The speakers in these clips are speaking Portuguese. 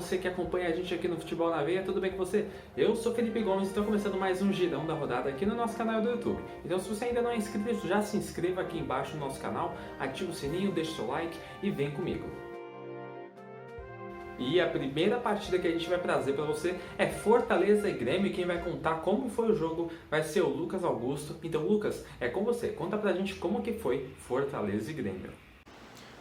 você que acompanha a gente aqui no Futebol na Veia, tudo bem com você? Eu sou Felipe Gomes e estou começando mais um girão da rodada aqui no nosso canal do YouTube. Então se você ainda não é inscrito, já se inscreva aqui embaixo no nosso canal, ativa o sininho, deixa o seu like e vem comigo. E a primeira partida que a gente vai trazer para você é Fortaleza e Grêmio, e quem vai contar como foi o jogo vai ser o Lucas Augusto. Então Lucas, é com você, conta pra gente como que foi Fortaleza e Grêmio.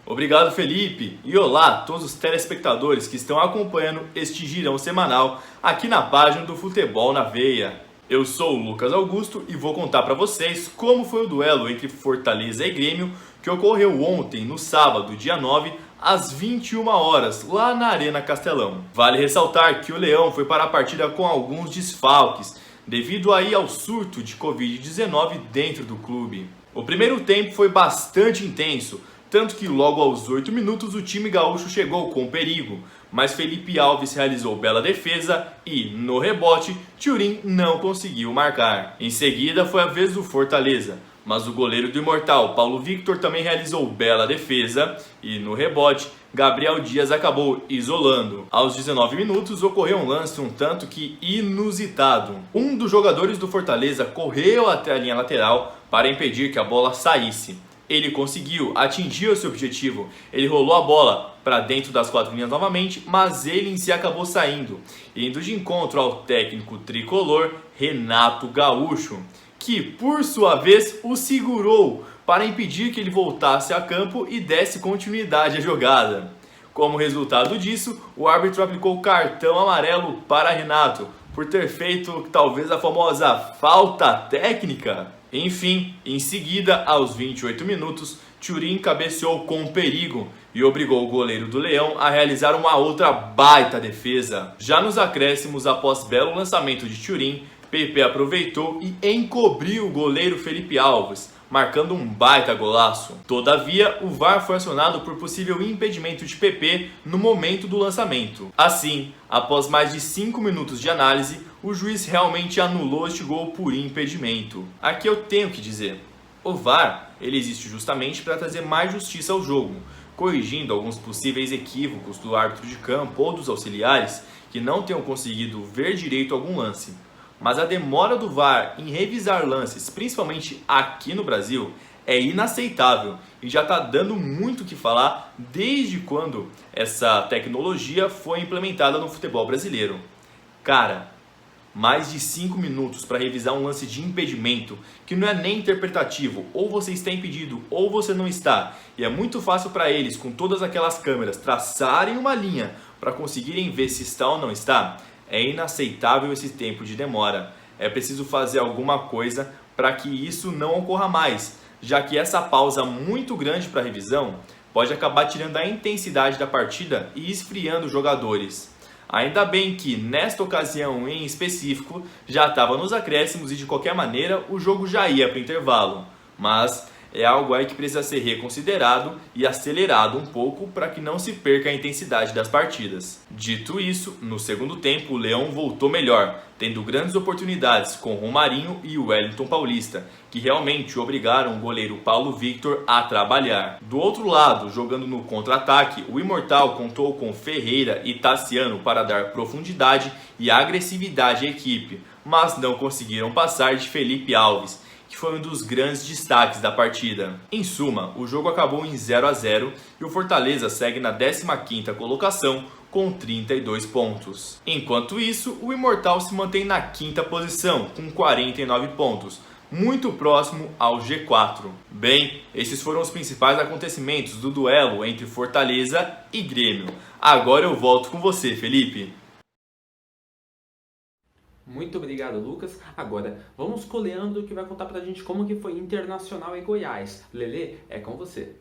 Obrigado, Felipe, e olá a todos os telespectadores que estão acompanhando este girão semanal aqui na página do Futebol na Veia. Eu sou o Lucas Augusto e vou contar para vocês como foi o duelo entre Fortaleza e Grêmio que ocorreu ontem, no sábado, dia 9, às 21 horas, lá na Arena Castelão. Vale ressaltar que o Leão foi para a partida com alguns desfalques, devido aí ao surto de Covid-19 dentro do clube. O primeiro tempo foi bastante intenso, tanto que logo aos 8 minutos o time gaúcho chegou com perigo, mas Felipe Alves realizou bela defesa e, no rebote, Thurim não conseguiu marcar. Em seguida foi a vez do Fortaleza, mas o goleiro do Imortal, Paulo Victor, também realizou bela defesa e, no rebote, Gabriel Dias acabou isolando. Aos 19 minutos ocorreu um lance um tanto que inusitado. Um dos jogadores do Fortaleza correu até a linha lateral para impedir que a bola saísse. Ele conseguiu, atingiu seu objetivo, ele rolou a bola para dentro das quatro linhas novamente, mas ele em si acabou saindo, indo de encontro ao técnico tricolor Renato Gaúcho, que por sua vez o segurou para impedir que ele voltasse a campo e desse continuidade à jogada. Como resultado disso, o árbitro aplicou cartão amarelo para Renato, por ter feito talvez a famosa falta técnica. Enfim, em seguida, aos 28 minutos, Thurim cabeceou com perigo e obrigou o goleiro do Leão a realizar uma outra baita defesa. Já nos acréscimos, após belo lançamento de Thurim, Pepe aproveitou e encobriu o goleiro Felipe Alves, marcando um baita golaço. Todavia, o VAR foi acionado por possível impedimento de Pepe no momento do lançamento. Assim, após mais de 5 minutos de análise, o juiz realmente anulou este gol por impedimento. Aqui eu tenho que dizer, o VAR ele existe justamente para trazer mais justiça ao jogo, corrigindo alguns possíveis equívocos do árbitro de campo ou dos auxiliares que não tenham conseguido ver direito algum lance. Mas a demora do VAR em revisar lances, principalmente aqui no Brasil, é inaceitável e já está dando muito o que falar desde quando essa tecnologia foi implementada no futebol brasileiro. Cara, mais de 5 minutos para revisar um lance de impedimento que não é nem interpretativo, ou você está impedido ou você não está, e é muito fácil para eles, com todas aquelas câmeras, traçarem uma linha para conseguirem ver se está ou não está. É inaceitável esse tempo de demora. É preciso fazer alguma coisa para que isso não ocorra mais, já que essa pausa muito grande para a revisão pode acabar tirando a intensidade da partida e esfriando os jogadores. Ainda bem que, nesta ocasião em específico, já estava nos acréscimos e de qualquer maneira o jogo já ia para o intervalo. Mas é algo aí que precisa ser reconsiderado e acelerado um pouco para que não se perca a intensidade das partidas. Dito isso, no segundo tempo o Leão voltou melhor, tendo grandes oportunidades com Romarinho e Wellington Paulista, que realmente obrigaram o goleiro Paulo Victor a trabalhar. Do outro lado, jogando no contra-ataque, o Imortal contou com Ferreira e Tassiano para dar profundidade e agressividade à equipe, mas não conseguiram passar de Felipe Alves, que foi um dos grandes destaques da partida. Em suma, o jogo acabou em 0-0 e o Fortaleza segue na 15ª colocação com 32 pontos. Enquanto isso, o Imortal se mantém na 5ª posição com 49 pontos, muito próximo ao G4. Bem, esses foram os principais acontecimentos do duelo entre Fortaleza e Grêmio. Agora eu volto com você, Felipe. Muito obrigado, Lucas. Agora, vamos com o Leandro, que vai contar pra gente como que foi Internacional e Goiás. Lelê, é com você.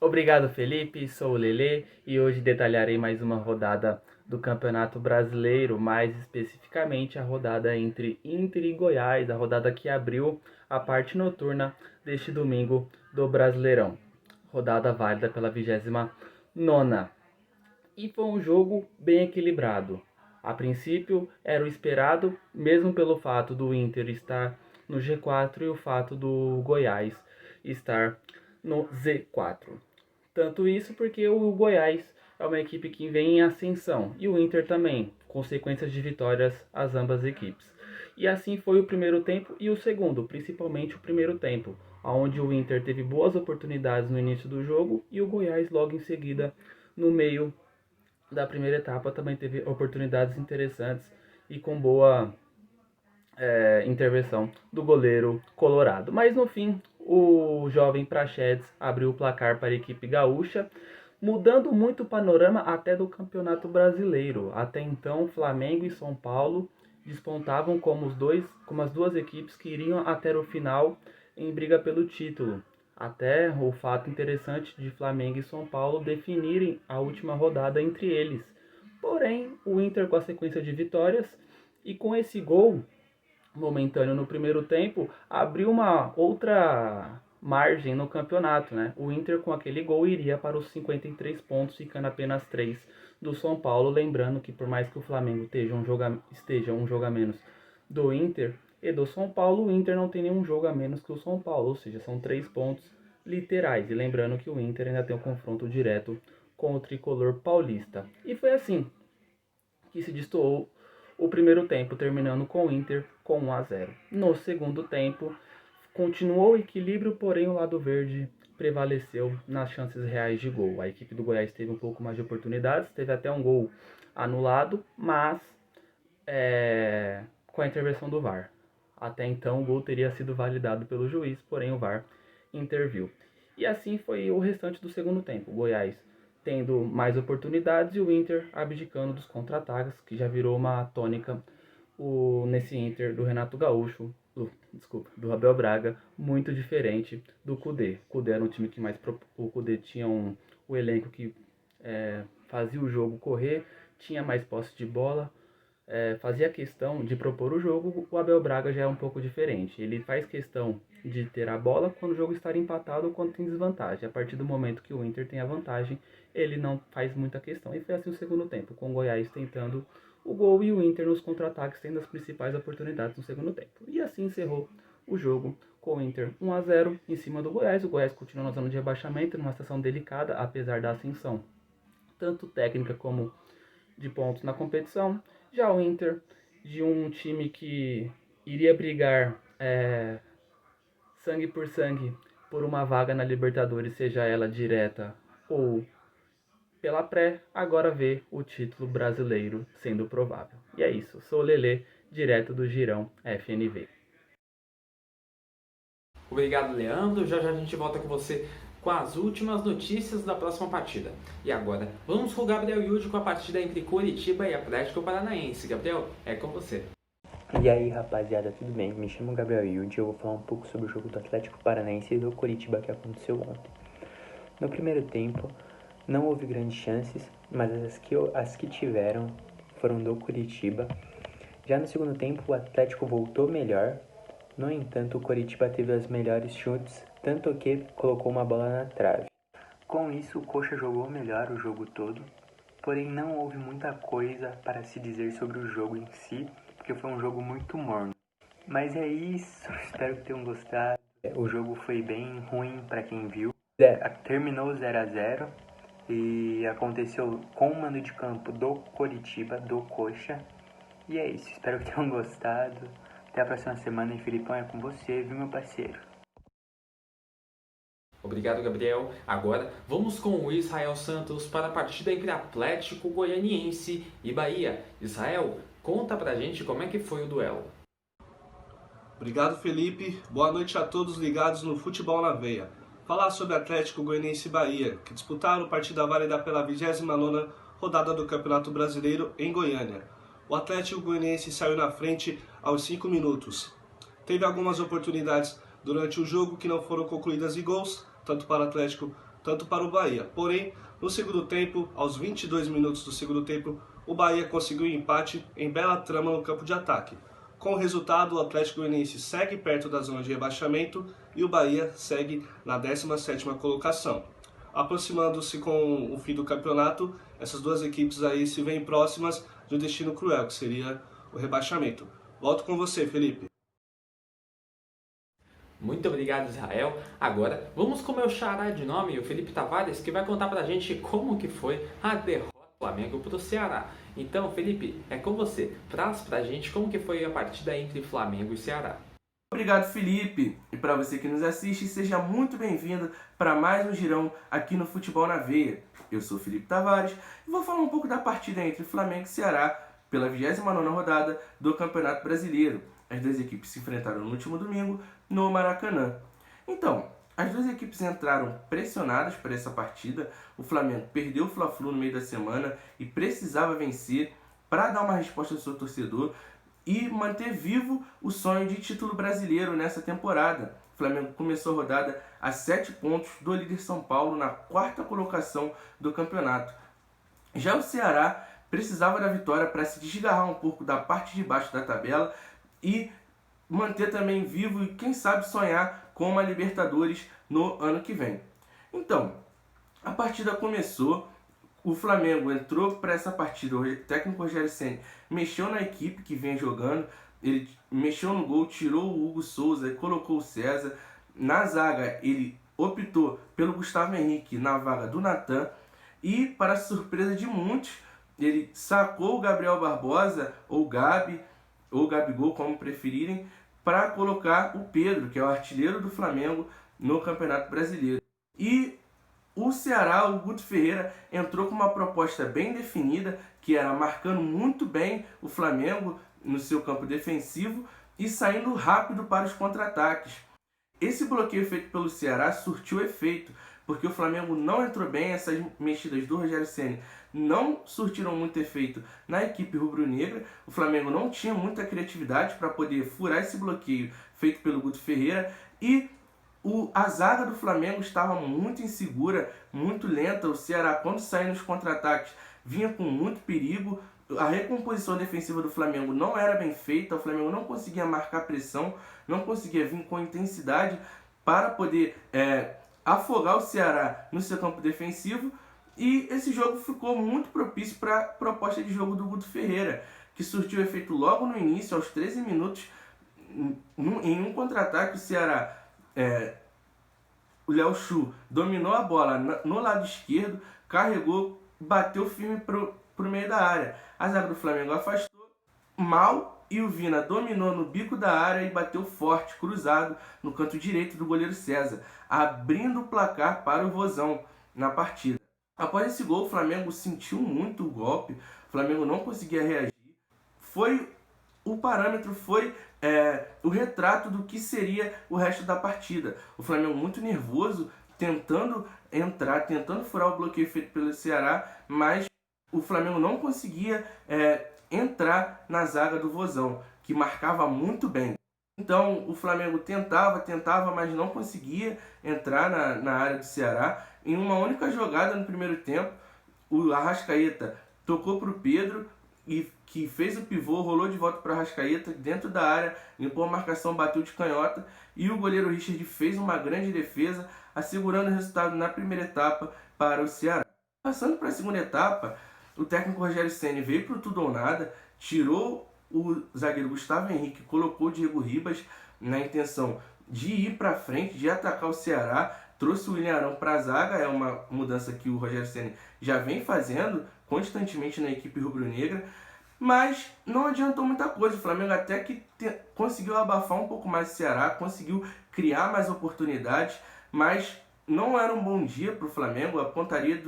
Obrigado, Felipe. Sou o Lelê e hoje detalharei mais uma rodada do Campeonato Brasileiro, mais especificamente a rodada entre Inter e Goiás, a rodada que abriu a parte noturna deste domingo do Brasileirão. Rodada válida pela 29ª. E foi um jogo bem equilibrado. A princípio era o esperado, mesmo pelo fato do Inter estar no G4 e o fato do Goiás estar no Z4. Tanto isso porque o Goiás é uma equipe que vem em ascensão, e o Inter também, consequências de vitórias às ambas equipes. E assim foi o primeiro tempo e o segundo, principalmente o primeiro tempo, onde o Inter teve boas oportunidades no início do jogo e o Goiás logo em seguida, no meio da primeira etapa, também teve oportunidades interessantes e com boa intervenção do goleiro colorado. Mas no fim, o jovem Praxedes abriu o placar para a equipe gaúcha, mudando muito o panorama até do Campeonato Brasileiro. Até então, Flamengo e São Paulo despontavam como as duas equipes que iriam até o final em briga pelo título. Até o fato interessante de Flamengo e São Paulo definirem a última rodada entre eles. Porém, o Inter, com a sequência de vitórias e com esse gol momentâneo no primeiro tempo, abriu uma outra margem no campeonato, né? O Inter, com aquele gol, iria para os 53 pontos, ficando apenas 3 do São Paulo. Lembrando que, por mais que o Flamengo esteja um jogo a menos do Inter e do São Paulo, o Inter não tem nenhum jogo a menos que o São Paulo, ou seja, são 3 pontos literais. E lembrando que o Inter ainda tem um confronto direto com o tricolor paulista. E foi assim que se destoou o primeiro tempo, terminando com o Inter com 1-0. No segundo tempo, continuou o equilíbrio, porém o lado verde prevaleceu nas chances reais de gol. A equipe do Goiás teve um pouco mais de oportunidades, teve até um gol anulado, mas com a intervenção do VAR. Até então o gol teria sido validado pelo juiz, porém o VAR interviu. E assim foi o restante do segundo tempo. O Goiás tendo mais oportunidades e o Inter abdicando dos contra-ataques, que já virou uma tônica nesse Inter do Renato Gaúcho, do Abel Braga, muito diferente do Kudê. O Kudê era um time que o Kudê tinha o elenco que fazia o jogo correr, tinha mais posse de bola, fazia questão de propor o jogo. O Abel Braga já é um pouco diferente. Ele faz questão de ter a bola quando o jogo está empatado ou quando tem desvantagem. A partir do momento que o Inter tem a vantagem, ele não faz muita questão. E foi assim o segundo tempo, com o Goiás tentando o gol e o Inter nos contra-ataques tendo as principais oportunidades no segundo tempo. E assim encerrou o jogo com o Inter 1-0 em cima do Goiás. O Goiás continua na zona de rebaixamento, numa situação delicada, apesar da ascensão, tanto técnica como de pontos na competição. Já o Inter, de um time que iria brigar sangue por sangue por uma vaga na Libertadores, seja ela direta ou pela pré, agora vê o título brasileiro sendo provável. E é isso, sou o Lelê, direto do Girão FNV. Obrigado, Leandro. Já já a gente volta com você com as últimas notícias da próxima partida. E agora, vamos com o Gabriel Yudi com a partida entre Coritiba e Atlético Paranaense. Gabriel, é com você. E aí, rapaziada, tudo bem? Me chamo Gabriel Yudi e eu vou falar um pouco sobre o jogo do Atlético Paranaense e do Coritiba que aconteceu ontem. No primeiro tempo, não houve grandes chances, mas as que tiveram foram do Coritiba. Já no segundo tempo, o Atlético voltou melhor. No entanto, o Coritiba teve os melhores chutes, tanto que colocou uma bola na trave. Com isso, o Coxa jogou melhor o jogo todo, porém não houve muita coisa para se dizer sobre o jogo em si, porque foi um jogo muito morno. Mas é isso, espero que tenham gostado. O jogo foi bem ruim para quem viu. Terminou 0-0 e aconteceu com o mando de campo do Coritiba, do Coxa. E é isso, espero que tenham gostado. Até a próxima semana e Filipão, é com você, viu, meu parceiro? Obrigado, Gabriel. Agora vamos com o Israel Santos para a partida entre Atlético Goianiense e Bahia. Israel, conta pra gente como é que foi o duelo. Obrigado, Felipe. Boa noite a todos ligados no Futebol na Veia. Falar sobre Atlético Goianiense e Bahia, que disputaram partida válida pela 29ª rodada do Campeonato Brasileiro em Goiânia. O Atlético Goianiense saiu na frente aos 5 minutos. Teve algumas oportunidades durante o jogo que não foram concluídas em gols, tanto para o Atlético, tanto para o Bahia. Porém, no segundo tempo, aos 22 minutos do segundo tempo, o Bahia conseguiu um empate em bela trama no campo de ataque. Com o resultado, o Atlético Goianiense segue perto da zona de rebaixamento e o Bahia segue na 17ª colocação. Aproximando-se com o fim do campeonato, essas duas equipes aí se veem próximas de um destino cruel, que seria o rebaixamento. Volto com você, Felipe. Muito obrigado, Israel. Agora, vamos com o meu xará de nome, o Felipe Tavares, que vai contar pra gente como que foi a derrota do Flamengo pro Ceará. Então, Felipe, é com você. Traz pra gente como que foi a partida entre Flamengo e Ceará. Obrigado, Felipe. E para você que nos assiste, seja muito bem-vindo para mais um girão aqui no Futebol na Veia. Eu sou Felipe Tavares e vou falar um pouco da partida entre Flamengo e Ceará pela 29ª rodada do Campeonato Brasileiro. As duas equipes se enfrentaram no último domingo no Maracanã. Então, as duas equipes entraram pressionadas para essa partida. O Flamengo perdeu o Fla-Flu no meio da semana e precisava vencer para dar uma resposta ao seu torcedor e manter vivo o sonho de título brasileiro nessa temporada. O Flamengo começou a rodada a 7 pontos do líder São Paulo na 4ª colocação do campeonato. Já o Ceará precisava da vitória para se desgarrar um pouco da parte de baixo da tabela e manter também vivo e, quem sabe, sonhar com uma Libertadores no ano que vem. Então, a partida começou, o Flamengo entrou para essa partida, o técnico Rogério Ceni mexeu na equipe que vem jogando, ele mexeu no gol, tirou o Hugo Souza e colocou o César. Na zaga, ele optou pelo Gustavo Henrique na vaga do Natan e, para surpresa de muitos, ele sacou o Gabriel Barbosa, ou Gabi, ou Gabigol, como preferirem, para colocar o Pedro, que é o artilheiro do Flamengo no Campeonato Brasileiro. E o Ceará, o Guto Ferreira, entrou com uma proposta bem definida, que era marcando muito bem o Flamengo no seu campo defensivo e saindo rápido para os contra-ataques. Esse bloqueio feito pelo Ceará surtiu efeito, porque o Flamengo não entrou bem, essas mexidas do Rogério Ceni não surtiram muito efeito na equipe rubro-negra. O Flamengo não tinha muita criatividade para poder furar esse bloqueio feito pelo Guto Ferreira e a zaga do Flamengo estava muito insegura, muito lenta. O Ceará, quando saía nos contra-ataques, vinha com muito perigo. A recomposição defensiva do Flamengo não era bem feita, o Flamengo não conseguia marcar pressão, não conseguia vir com intensidade para poder afogar o Ceará no seu campo defensivo. E esse jogo ficou muito propício para a proposta de jogo do Guto Ferreira, que surtiu efeito logo no início, aos 13 minutos, em um contra-ataque. O Ceará, o Léo Chu dominou a bola no lado esquerdo, carregou, bateu firme pro meio da área. A zaga do Flamengo afastou mal e o Vina dominou no bico da área e bateu forte, cruzado, no canto direito do goleiro César, abrindo o placar para o Vozão na partida. Após esse gol, o Flamengo sentiu muito o golpe, o Flamengo não conseguia reagir. O parâmetro foi o retrato do que seria o resto da partida. O Flamengo muito nervoso, tentando entrar, tentando furar o bloqueio feito pelo Ceará, mas o Flamengo não conseguia entrar na zaga do Vozão, que marcava muito bem. Então o Flamengo tentava, mas não conseguia entrar na área do Ceará. Em uma única jogada no primeiro tempo, o Arrascaeta tocou para o Pedro, e que fez o pivô, rolou de volta para o Arrascaeta dentro da área, limpou a marcação, bateu de canhota, e o goleiro Richard fez uma grande defesa, assegurando o resultado na primeira etapa para o Ceará. Passando para a segunda etapa, o técnico Rogério Ceni veio para o tudo ou nada, tirou o zagueiro Gustavo Henrique, colocou o Diego Ribas na intenção de ir para frente, de atacar o Ceará, trouxe o William Arão para a zaga. É uma mudança que o Rogério Ceni já vem fazendo constantemente na equipe rubro-negra, mas não adiantou muita coisa. O Flamengo até que conseguiu abafar um pouco mais o Ceará, conseguiu criar mais oportunidades, mas não era um bom dia para o Flamengo. A pontaria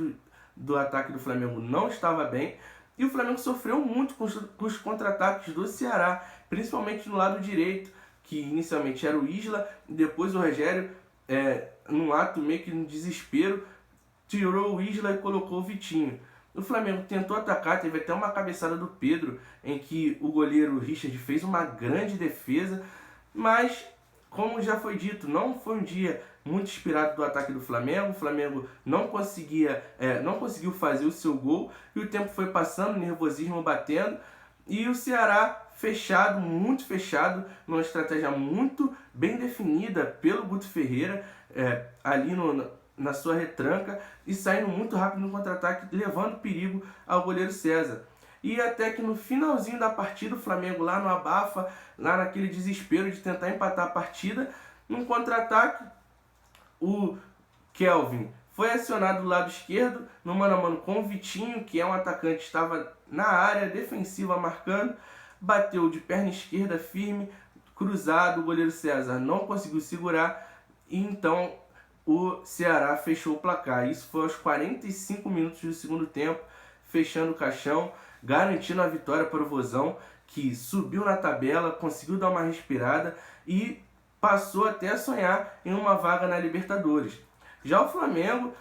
do ataque do Flamengo não estava bem, e o Flamengo sofreu muito com os contra-ataques do Ceará, principalmente no lado direito, que inicialmente era o Isla, e depois o Rogério, num ato meio que no desespero, tirou o Isla e colocou o Vitinho. O Flamengo tentou atacar, teve até uma cabeçada do Pedro, em que o goleiro Richard fez uma grande defesa, mas, como já foi dito, não foi um dia muito inspirado do ataque do Flamengo. O Flamengo não conseguiu fazer o seu gol, e o tempo foi passando, o nervosismo batendo, e o Ceará fechado, muito fechado, numa estratégia muito bem definida pelo Guto Ferreira, ali na sua retranca, e saindo muito rápido no contra-ataque, levando perigo ao goleiro César. E até que no finalzinho da partida, o Flamengo lá no abafa, lá naquele desespero de tentar empatar a partida, Num contra-ataque, o Kelvin foi acionado do lado esquerdo, no mano a mano com o Vitinho, que é um atacante que estava na área defensiva marcando, bateu de perna esquerda firme, cruzado, o goleiro César não conseguiu segurar, e então o Ceará fechou o placar. Isso foi aos 45 minutos do segundo tempo, fechando o caixão, garantindo a vitória para o Vozão, que subiu na tabela, conseguiu dar uma respirada e passou até a sonhar em uma vaga na Libertadores. Já o Flamengo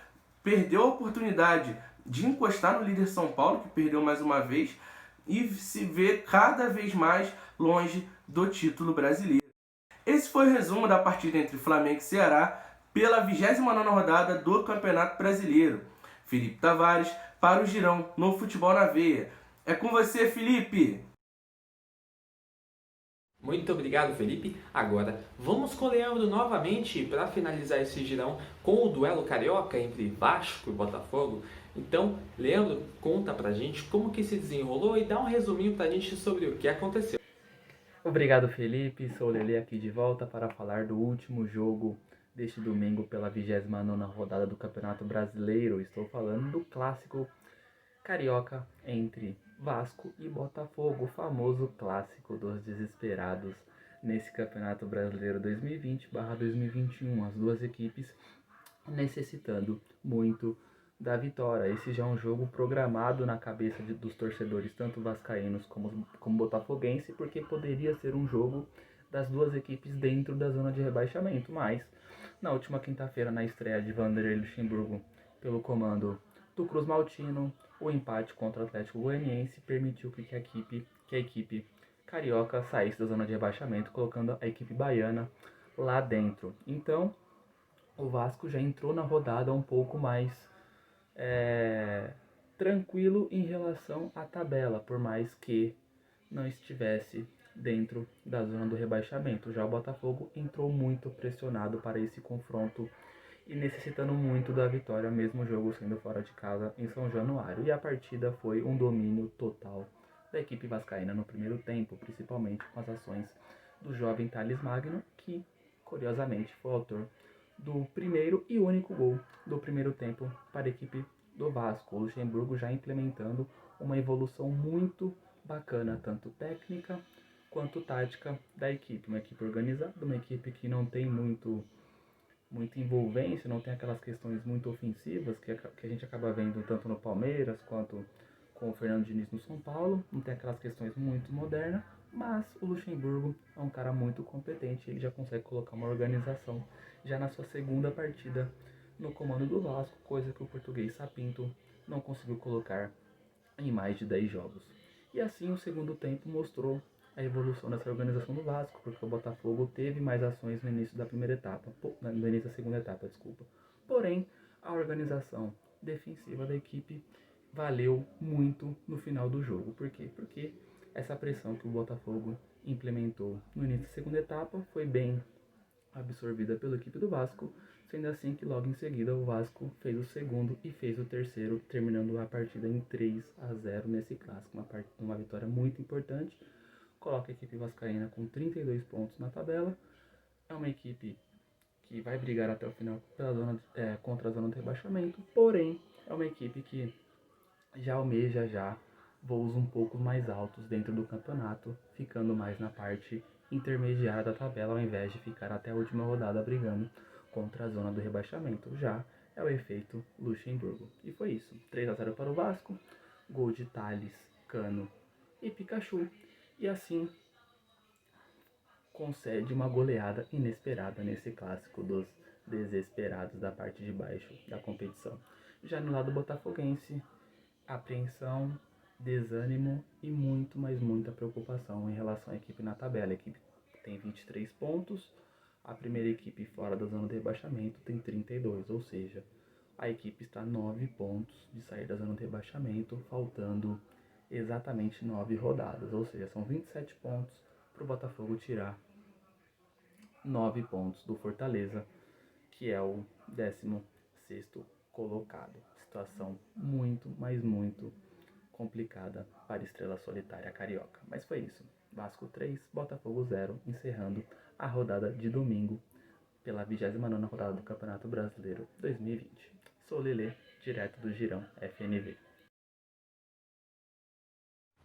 perdeu a oportunidade de encostar no líder São Paulo, que perdeu mais uma vez, e se vê cada vez mais longe do título brasileiro. Esse foi o resumo da partida entre Flamengo e Ceará pela 29ª rodada do Campeonato Brasileiro. Felipe Tavares para o Girão no Futebol na Veia. É com você, Felipe! Muito obrigado, Felipe. Agora, vamos com o Leandro novamente para finalizar esse girão com o duelo carioca entre Vasco e Botafogo. Então, Leandro, conta pra gente como que se desenrolou e dá um resuminho pra gente sobre o que aconteceu. Obrigado, Felipe. Sou o Lele aqui de volta para falar do último jogo deste domingo pela 29ª rodada do Campeonato Brasileiro. Estou falando do clássico carioca entre Vasco e Botafogo, o famoso clássico dos desesperados nesse Campeonato Brasileiro 2020/2021. As duas equipes necessitando muito da vitória. Esse já é um jogo programado na cabeça dos torcedores, tanto vascaínos como botafoguense, porque poderia ser um jogo das duas equipes dentro da zona de rebaixamento, mas na última quinta-feira, na estreia de Vanderlei Luxemburgo pelo comando do Cruz Maltino, o empate contra o Atlético Goianiense permitiu que a equipe carioca saísse da zona de rebaixamento, colocando a equipe baiana lá dentro. Então, o Vasco já entrou na rodada um pouco mais tranquilo em relação à tabela, por mais que não estivesse dentro da zona do rebaixamento. Já o Botafogo entrou muito pressionado para esse confronto e necessitando muito da vitória, mesmo o jogo sendo fora de casa em São Januário. E a partida foi um domínio total da equipe vascaína no primeiro tempo, principalmente com as ações do jovem Thales Magno, que curiosamente foi o autor do primeiro e único gol do primeiro tempo para a equipe do Vasco. O Luxemburgo já implementando uma evolução muito bacana, tanto técnica quanto tática da equipe. Uma equipe organizada, uma equipe que não tem muita envolvência, não tem aquelas questões muito ofensivas que a gente acaba vendo tanto no Palmeiras quanto com o Fernando Diniz no São Paulo. Não tem aquelas questões muito modernas, mas o Luxemburgo é um cara muito competente. Ele já consegue colocar uma organização já na sua segunda partida no comando do Vasco, coisa que o português Sapinto não conseguiu colocar em mais de 10 jogos. E assim o segundo tempo mostrou a evolução dessa organização do Vasco, porque o Botafogo teve mais ações no início da segunda etapa, desculpa. Porém, a organização defensiva da equipe valeu muito no final do jogo. Por quê? Porque essa pressão que o Botafogo implementou no início da segunda etapa foi bem absorvida pela equipe do Vasco, sendo assim que logo em seguida o Vasco fez o segundo e fez o terceiro, terminando a partida em 3-0 nesse clássico, uma vitória muito importante. Coloca a equipe vascaína com 32 pontos na tabela. É uma equipe que vai brigar até o final contra a zona de rebaixamento, porém é uma equipe que já almeja voos um pouco mais altos dentro do campeonato, ficando mais na parte intermediária da tabela, ao invés de ficar até a última rodada brigando contra a zona do rebaixamento. Já é o efeito Luxemburgo. E foi isso, 3-0 para o Vasco, gol de Thales, Cano e Pikachu, e assim concede uma goleada inesperada nesse clássico dos desesperados da parte de baixo da competição. Já no lado botafoguense, apreensão, desânimo e muita preocupação em relação à equipe na tabela. A equipe tem 23 pontos, a primeira equipe fora da zona de rebaixamento tem 32, ou seja, a equipe está a 9 pontos de sair da zona de rebaixamento, faltando exatamente 9 rodadas, ou seja, são 27 pontos para o Botafogo tirar 9 pontos do Fortaleza, que é o 16º colocado. Situação muito complicada para a estrela solitária carioca. Mas foi isso. Vasco 3, Botafogo 0, encerrando a rodada de domingo pela 29ª rodada do Campeonato Brasileiro 2020. Sou o Lelê, direto do Girão FNV.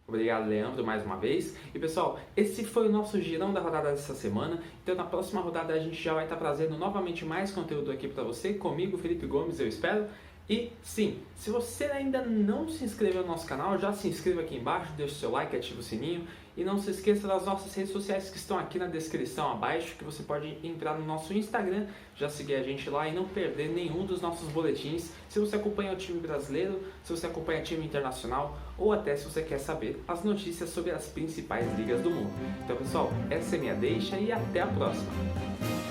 Obrigado, Leandro, mais uma vez. E pessoal, esse foi o nosso girão da rodada dessa semana. Então na próxima rodada a gente já vai estar trazendo novamente mais conteúdo aqui para você, comigo, Felipe Gomes, eu espero. E sim, se você ainda não se inscreveu no nosso canal, já se inscreva aqui embaixo, deixe o seu like, ative o sininho. E não se esqueça das nossas redes sociais que estão aqui na descrição abaixo, que você pode entrar no nosso Instagram, já seguir a gente lá e não perder nenhum dos nossos boletins. Se você acompanha o time brasileiro, se você acompanha o time internacional, ou até se você quer saber as notícias sobre as principais ligas do mundo. Então pessoal, essa é minha deixa e até a próxima!